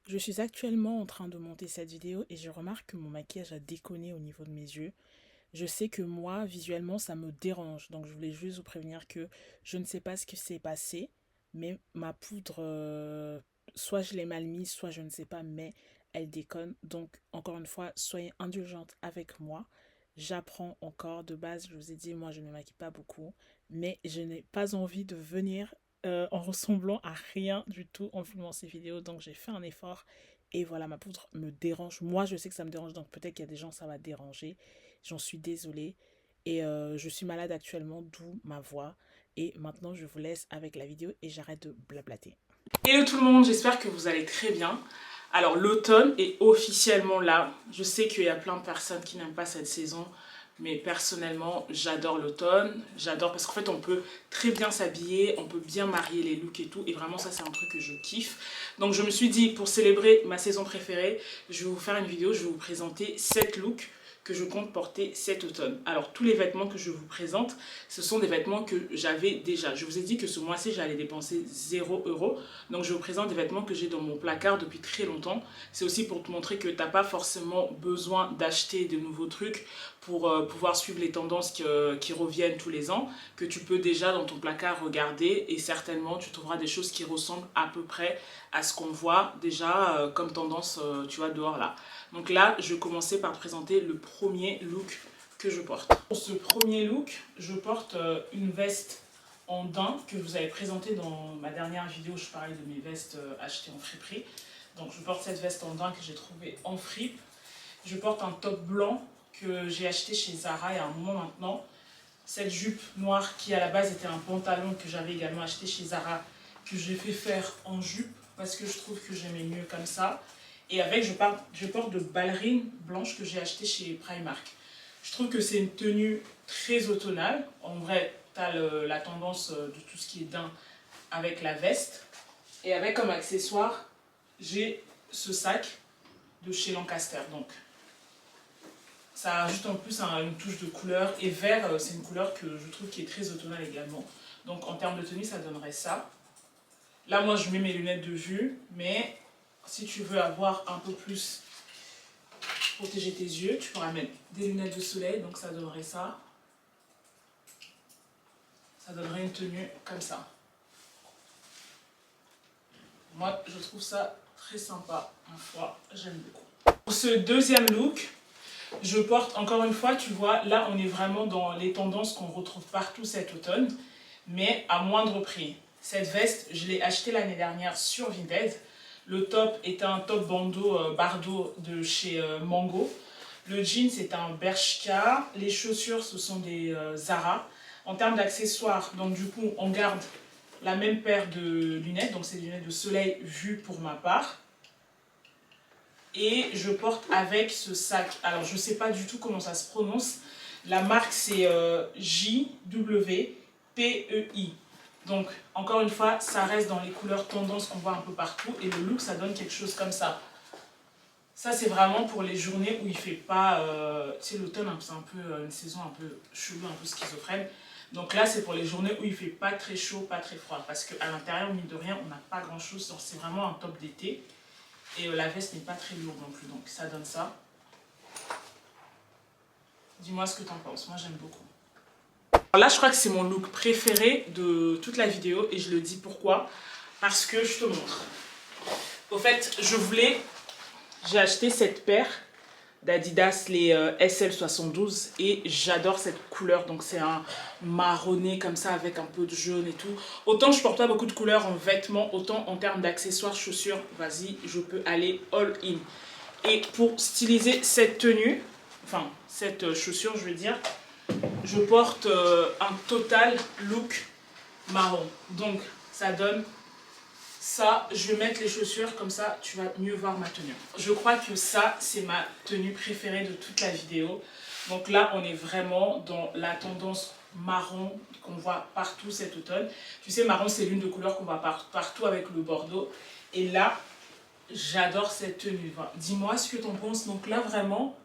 Je suis actuellement en train de monter cette vidéo et je remarque que mon maquillage a déconné au niveau de mes yeux. Je sais que moi, visuellement, ça me dérange. Donc je voulais juste vous prévenir que je ne sais pas ce qui s'est passé, mais ma poudre, soit je l'ai mal mise, soit je ne sais pas, mais elle déconne. Donc encore une fois, soyez indulgente avec moi. J'apprends encore. De base, je vous ai dit, moi, je ne me maquille pas beaucoup, mais je n'ai pas envie de venir en ressemblant à rien du tout en filmant ces vidéos. Donc j'ai fait un effort et voilà, ma poudre me dérange. Moi, je sais que ça me dérange, donc peut-être qu'il y a des gens, ça va déranger. J'en suis désolée. Et je suis malade actuellement, d'où ma voix. Et maintenant, je vous laisse avec la vidéo et j'arrête de blablater. Hello tout le monde, j'espère que vous allez très bien. Alors l'automne est officiellement là. Je sais qu'il y a plein de personnes qui n'aiment pas cette saison, mais personnellement j'adore l'automne. J'adore parce qu'en fait on peut très bien s'habiller, on peut bien marier les looks et tout. Et vraiment ça c'est un truc que je kiffe. Donc je me suis dit pour célébrer ma saison préférée, je vais vous faire une vidéo, je vais vous présenter 7 looks que je compte porter cet automne. Alors tous les vêtements que je vous présente, ce sont des vêtements que j'avais déjà. Je vous ai dit que ce mois-ci j'allais dépenser 0 €. Donc je vous présente des vêtements que j'ai dans mon placard depuis très longtemps. C'est aussi pour te montrer que tu n'as pas forcément besoin d'acheter de nouveaux trucs pour pouvoir suivre les tendances qui reviennent tous les ans, que tu peux déjà dans ton placard regarder et certainement tu trouveras des choses qui ressemblent à peu près à ce qu'on voit déjà comme tendance tu vois dehors là. Donc là je vais commencer par te présenter le premier look que je porte. Pour ce premier look, je porte une veste en daim que je vous avais présenté dans ma dernière vidéo. Je parlais de mes vestes achetées en friperie. Donc je porte cette veste en daim que j'ai trouvée en fripe. Je porte un top blanc que j'ai acheté chez Zara il y a un moment maintenant. Cette jupe noire qui à la base était un pantalon que j'avais également acheté chez Zara, que j'ai fait faire en jupe parce que je trouve que j'aimais mieux comme ça. Et avec, je porte de ballerines blanches que j'ai achetées chez Primark. Je trouve que c'est une tenue très automnale. En vrai, tu as la tendance de tout ce qui est daim avec la veste. Et avec comme accessoire, j'ai ce sac de chez Lancaster. Donc, ça ajoute en plus une touche de couleur. Et vert, c'est une couleur que je trouve qui est très automnale également. Donc, en termes de tenue, ça donnerait ça. Là, moi, je mets mes lunettes de vue. Mais si tu veux avoir un peu plus protéger tes yeux, tu pourras mettre des lunettes de soleil. Donc, ça donnerait ça. Ça donnerait une tenue comme ça. Moi, je trouve ça très sympa. Ma foi, j'aime beaucoup. Pour ce deuxième look, je porte encore une fois, tu vois, là, on est vraiment dans les tendances qu'on retrouve partout cet automne, mais à moindre prix. Cette veste, je l'ai achetée l'année dernière sur Vinted. Le top est un top bandeau Bardo de chez Mango. Le jean, c'est un Bershka. Les chaussures, ce sont des Zara. En termes d'accessoires, donc du coup, on garde la même paire de lunettes, donc c'est des lunettes de soleil vues pour ma part. Et je porte avec ce sac, alors je ne sais pas du tout comment ça se prononce, la marque c'est JWPEI. Donc encore une fois, ça reste dans les couleurs tendances qu'on voit un peu partout et le look ça donne quelque chose comme ça. Ça c'est vraiment pour les journées où il ne fait pas, tu sais l'automne c'est un peu une saison un peu chelou, un peu schizophrène. Donc là, c'est pour les journées où il ne fait pas très chaud, pas très froid. Parce qu'à l'intérieur, mine de rien, on n'a pas grand-chose. C'est vraiment un top d'été. Et la veste n'est pas très lourde non plus. Donc ça donne ça. Dis-moi ce que tu en penses. Moi, j'aime beaucoup. Alors là, je crois que c'est mon look préféré de toute la vidéo. Et je le dis pourquoi. Parce que je te montre. Au fait, j'ai acheté cette paire d'Adidas, les SL72 et j'adore cette couleur, donc c'est un marronné comme ça avec un peu de jaune et tout. Autant je porte pas beaucoup de couleurs en vêtements, autant en termes d'accessoires, chaussures, vas-y, je peux aller all in. Et pour styliser cette tenue, enfin cette chaussure je veux dire, je porte un total look marron, donc ça donne ça. Je vais mettre les chaussures, comme ça tu vas mieux voir ma tenue. Je crois que ça, c'est ma tenue préférée de toute la vidéo. Donc là, on est vraiment dans la tendance marron qu'on voit partout cet automne. Tu sais, marron, c'est l'une des couleurs qu'on voit partout avec le bordeaux. Et là, j'adore cette tenue. Enfin, dis-moi ce que tu en penses. Donc là, vraiment,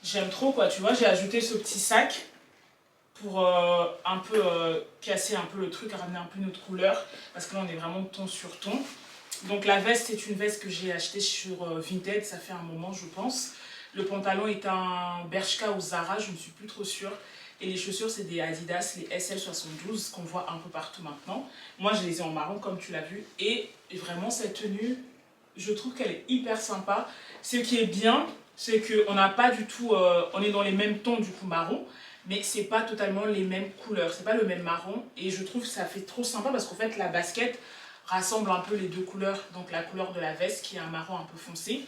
j'aime trop quoi. Tu vois, j'ai ajouté ce petit sac pour un peu casser un peu le truc, ramener un peu notre couleur, parce que là on est vraiment ton sur ton. Donc la veste, c'est une veste que j'ai achetée sur Vinted, ça fait un moment je pense. Le pantalon est un Bershka ou Zara, je ne suis plus trop sûre. Et les chaussures, c'est des Adidas, les SL72 qu'on voit un peu partout maintenant. Moi, je les ai en marron, comme tu l'as vu. Et vraiment, cette tenue, je trouve qu'elle est hyper sympa. Ce qui est bien, c'est qu'on n'a pas du tout... on est dans les mêmes tons, du coup, marron. Mais c'est pas totalement les mêmes couleurs. C'est pas le même marron. Et je trouve que ça fait trop sympa parce qu'en fait, la basket rassemble un peu les deux couleurs. Donc, la couleur de la veste, qui est un marron un peu foncé.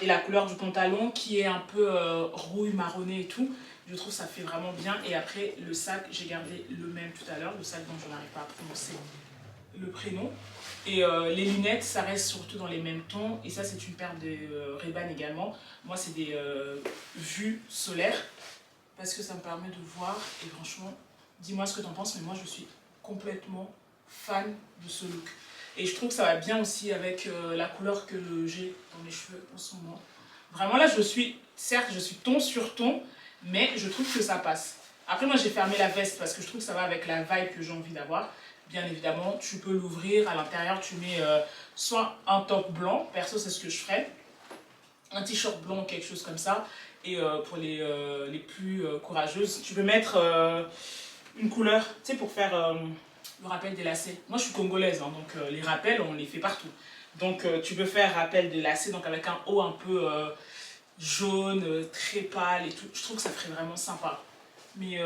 Et la couleur du pantalon, qui est un peu rouille, marronné et tout. Je trouve que ça fait vraiment bien. Et après, le sac, j'ai gardé le même tout à l'heure. Le sac dont je n'arrive pas à prononcer le prénom. Et les lunettes, ça reste surtout dans les mêmes tons. Et ça, c'est une paire de Ray-Ban également. Moi, c'est des vues solaires. Parce que ça me permet de voir. Et franchement, dis-moi ce que tu en penses. Mais moi, je suis complètement fan de ce look. Et je trouve que ça va bien aussi avec la couleur que j'ai dans mes cheveux en ce moment. Vraiment là, certes, je suis ton sur ton. Mais je trouve que ça passe. Après, moi, j'ai fermé la veste parce que je trouve que ça va avec la vibe que j'ai envie d'avoir. Bien évidemment, tu peux l'ouvrir. À l'intérieur, tu mets soit un top blanc. Perso, c'est ce que je ferais. Un t-shirt blanc, quelque chose comme ça. Et pour les plus courageuses, tu peux mettre une couleur, tu sais, pour faire le rappel des lacets. Moi, je suis congolaise, hein, donc les rappels, on les fait partout. Donc, tu peux faire rappel des lacets, donc avec un haut un peu... jaune, très pâle et tout. Je trouve que ça ferait vraiment sympa. Mais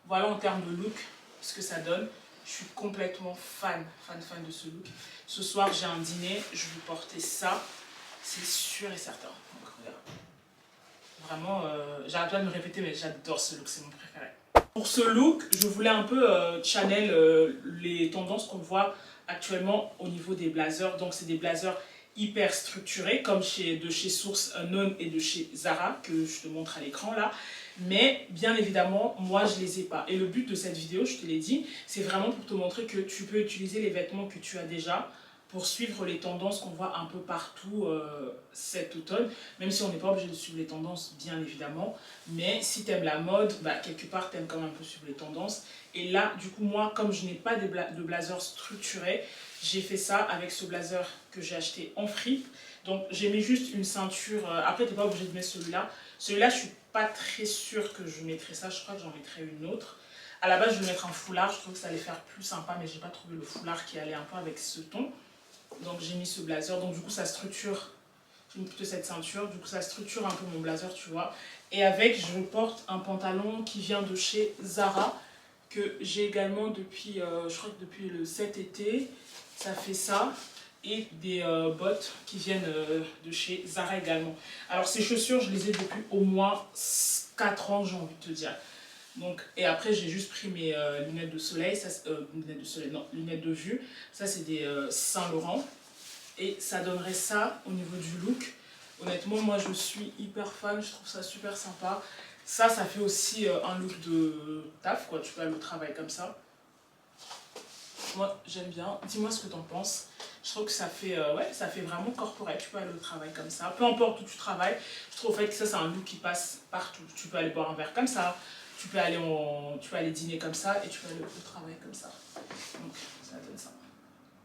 voilà en termes de look, ce que ça donne. Je suis complètement fan de ce look. Ce soir, j'ai un dîner, je vais porter ça. C'est sûr et certain. Donc, regarde. Vraiment, j'arrête pas de me répéter, mais j'adore ce look, c'est mon préféré. Pour ce look, je voulais un peu channel les tendances qu'on voit actuellement au niveau des blazers. Donc, c'est des blazers hyper structurés, comme de chez Source Unknown et de chez Zara, que je te montre à l'écran là. Mais bien évidemment, moi je les ai pas. Et le but de cette vidéo, je te l'ai dit, c'est vraiment pour te montrer que tu peux utiliser les vêtements que tu as déjà pour suivre les tendances qu'on voit un peu partout cet automne. Même si on n'est pas obligé de suivre les tendances, bien évidemment. Mais si tu aimes la mode, bah, quelque part, tu aimes quand même un peu suivre les tendances. Et là, du coup, moi, comme je n'ai pas de blazer structuré, j'ai fait ça avec ce blazer que j'ai acheté en fripe. Donc, j'ai mis juste une ceinture. Après, tu n'es pas obligé de mettre celui-là. Celui-là, je ne suis pas très sûre que je mettrai ça. Je crois que j'en mettrai une autre. À la base, je vais mettre un foulard. Je trouve que ça allait faire plus sympa, mais je n'ai pas trouvé le foulard qui allait un peu avec ce ton. Donc, j'ai mis ce blazer. Donc, du coup, ça structure. J'ai mis plutôt cette ceinture. Du coup, ça structure un peu mon blazer, tu vois. Et avec, je porte un pantalon qui vient de chez Zara, que j'ai également depuis, je crois que depuis le 7 été. Ça fait ça. Et des bottes qui viennent de chez Zara également. Alors ces chaussures, je les ai depuis au moins 4 ans, j'ai envie de te dire. Donc, et après, j'ai juste pris mes lunettes de soleil, lunettes de soleil, non, lunettes de vue. Ça, c'est des Saint-Laurent. Et ça donnerait ça au niveau du look. Honnêtement, moi, je suis hyper fan, je trouve ça super sympa. Ça fait aussi un look de taf, quoi. Tu peux aller au travail comme ça. Moi, j'aime bien. Dis-moi ce que t'en penses. Je trouve que ça fait, ouais, ça fait vraiment corporate. Tu peux aller au travail comme ça. Peu importe où tu travailles, je trouve en fait que ça, c'est un look qui passe partout. Tu peux aller boire un verre comme ça. Tu peux aller dîner comme ça. Et tu peux aller au travail comme ça. Donc, ça donne ça.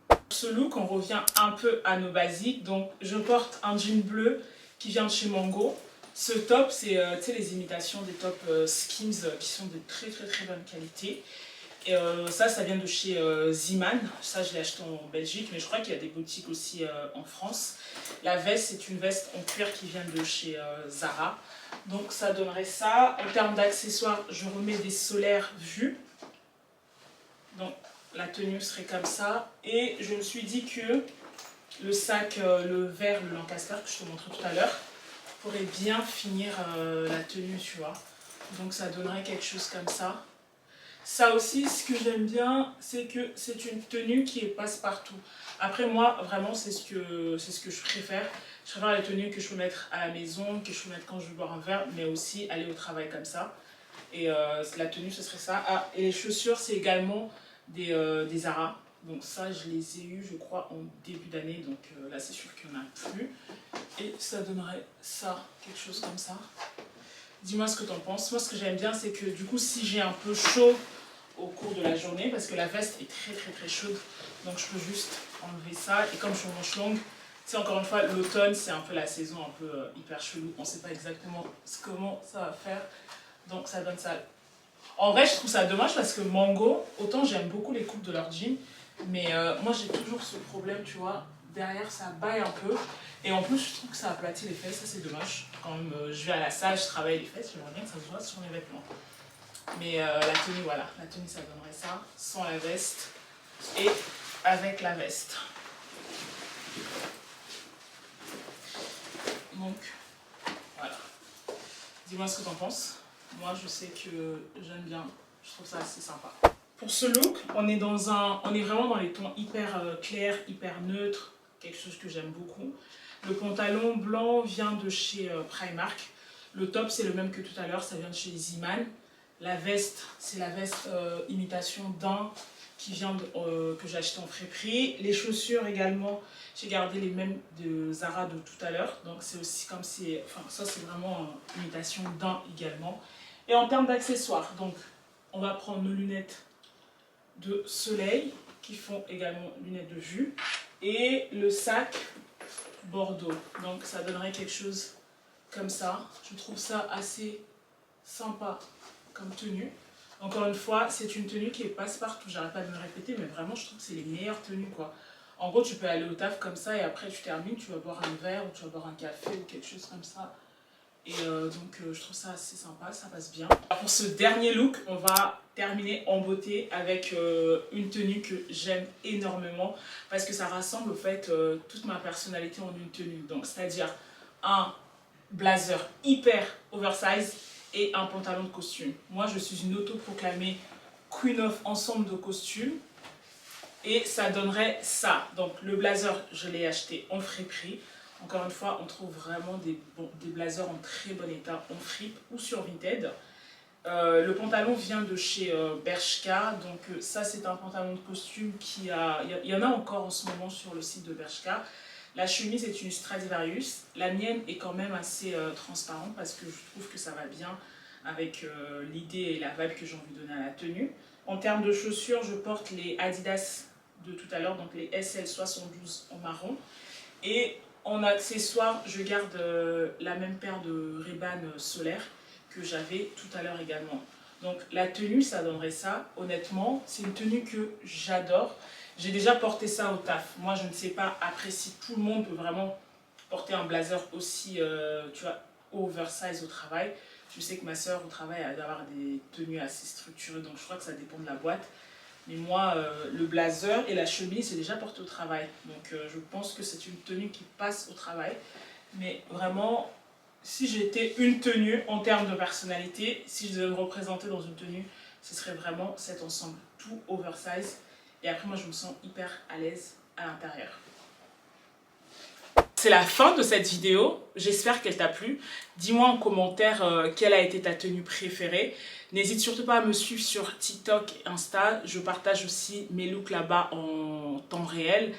Pour ce look, on revient un peu à nos basiques. Donc, je porte un jean bleu qui vient de chez Mango. Ce top, c'est les imitations des tops Skims qui sont de très bonne qualité. Et ça vient de chez Ziman. Ça, je l'ai acheté en Belgique, mais je crois qu'il y a des boutiques aussi en France. La veste, c'est une veste en cuir qui vient de chez Zara. Donc, ça donnerait ça. En termes d'accessoires, je remets des solaires vus. Donc, la tenue serait comme ça. Et je me suis dit que le sac, le vert, le Lancaster, que je te montrais tout à l'heure, pourrait bien finir la tenue, tu vois. Donc, ça donnerait quelque chose comme ça. Ça aussi, ce que j'aime bien, c'est que c'est une tenue qui est passe-partout. Après, moi, vraiment, c'est ce que je préfère. Je préfère les tenues que je peux mettre à la maison, que je peux mettre quand je veux boire un verre, mais aussi aller au travail comme ça. Et la tenue, ce serait ça. Ah, et les chaussures, c'est également des Zara. Donc ça, je les ai eues, je crois, en début d'année. Donc là, c'est sûr qu'il n'y en a plus. Et ça donnerait ça, quelque chose comme ça. Dis-moi ce que tu en penses. Moi, ce que j'aime bien, c'est que du coup, si j'ai un peu chaud au cours de la journée, parce que la veste est très chaude, Donc je peux juste enlever ça. Et comme je suis en manche longue, c'est encore une fois l'automne, c'est un peu la saison un peu hyper chelou. On ne sait pas exactement comment ça va faire. Donc ça donne ça. En vrai, je trouve ça dommage parce que Mango, autant j'aime beaucoup les coupes de leur jean, mais moi j'ai toujours ce problème, tu vois, derrière ça baille un peu. Et en plus, je trouve que ça aplatit les fesses, ça c'est dommage. Quand même, je vais à la salle, je travaille les fesses, j'aimerais bien que ça se voit sur mes vêtements. Mais la tenue, voilà, la tenue ça donnerait ça, sans la veste et avec la veste. Donc, voilà. Dis-moi ce que t'en penses. Moi, je sais que j'aime bien. Je trouve ça assez sympa. Pour ce look, on est vraiment dans les tons hyper clairs, hyper neutres. Quelque chose que j'aime beaucoup. Le pantalon blanc vient de chez Primark. Le top, c'est le même que tout à l'heure. Ça vient de chez Zeeman. La veste, c'est la veste imitation daim qui vient que j'ai acheté en friperie. Les chaussures également, j'ai gardé les mêmes de Zara de tout à l'heure. Donc c'est aussi comme si, enfin ça c'est vraiment imitation daim également. Et en termes d'accessoires, donc on va prendre nos lunettes de soleil qui font également lunettes de vue et le sac bordeaux. Donc ça donnerait quelque chose comme ça. Je trouve ça assez sympa comme tenue. Encore une fois, c'est une tenue qui est passe-partout. J'arrête pas de me répéter, mais vraiment, je trouve que c'est les meilleures tenues, quoi. En gros, tu peux aller au taf comme ça et après, tu termines, tu vas boire un verre ou tu vas boire un café ou quelque chose comme ça. Et je trouve ça assez sympa, ça passe bien. Alors, pour ce dernier look, on va terminer en beauté avec une tenue que j'aime énormément parce que ça rassemble, en fait, toute ma personnalité en une tenue. Donc, c'est-à-dire un blazer hyper oversize et un pantalon de costume. Moi, je suis une autoproclamée Queen of ensemble de costumes. Et ça donnerait ça. Donc, le blazer, je l'ai acheté en friperie. Encore une fois, on trouve vraiment des blazers en très bon état en fripe ou sur Vinted. Le pantalon vient de chez Bershka. Donc, ça, c'est un pantalon de costume qui a... Il y en a encore en ce moment sur le site de Bershka. La chemise est une Stradivarius. La mienne est quand même assez transparente parce que je trouve que ça va bien avec l'idée et la vibe que j'ai envie de donner à la tenue. En termes de chaussures, je porte les Adidas de tout à l'heure, donc les SL72 en marron. Et en accessoires, je garde la même paire de Ray-Ban solaire que j'avais tout à l'heure également. Donc la tenue, ça donnerait ça. Honnêtement, c'est une tenue que j'adore. J'ai déjà porté ça au taf. Moi, je ne sais pas après si tout le monde peut vraiment porter un blazer aussi, tu vois, oversize au travail. Je sais que ma soeur au travail a d'avoir des tenues assez structurées, donc je crois que ça dépend de la boîte. Mais moi, le blazer et la chemise, c'est déjà porté au travail. Donc je pense que c'est une tenue qui passe au travail. Mais vraiment, si j'étais une tenue en termes de personnalité, si je devais me représenter dans une tenue, ce serait vraiment cet ensemble, tout oversize. Et après, moi, je me sens hyper à l'aise à l'intérieur. C'est la fin de cette vidéo, j'espère qu'elle t'a plu. Dis-moi en commentaire quelle a été ta tenue préférée. N'hésite surtout pas à me suivre sur TikTok et Insta, je partage aussi mes looks là-bas en temps réel.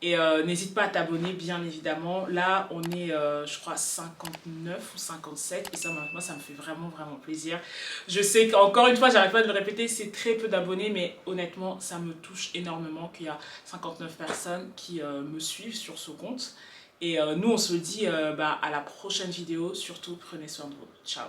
Et n'hésite pas à t'abonner bien évidemment. Là on est je crois 59 ou 57 et ça, moi ça me fait vraiment plaisir. Je sais qu'encore une fois j'arrête pas de le répéter, c'est très peu d'abonnés mais honnêtement ça me touche énormément qu'il y a 59 personnes qui me suivent sur ce compte. Et nous on se dit à la prochaine vidéo, surtout prenez soin de vous. Ciao.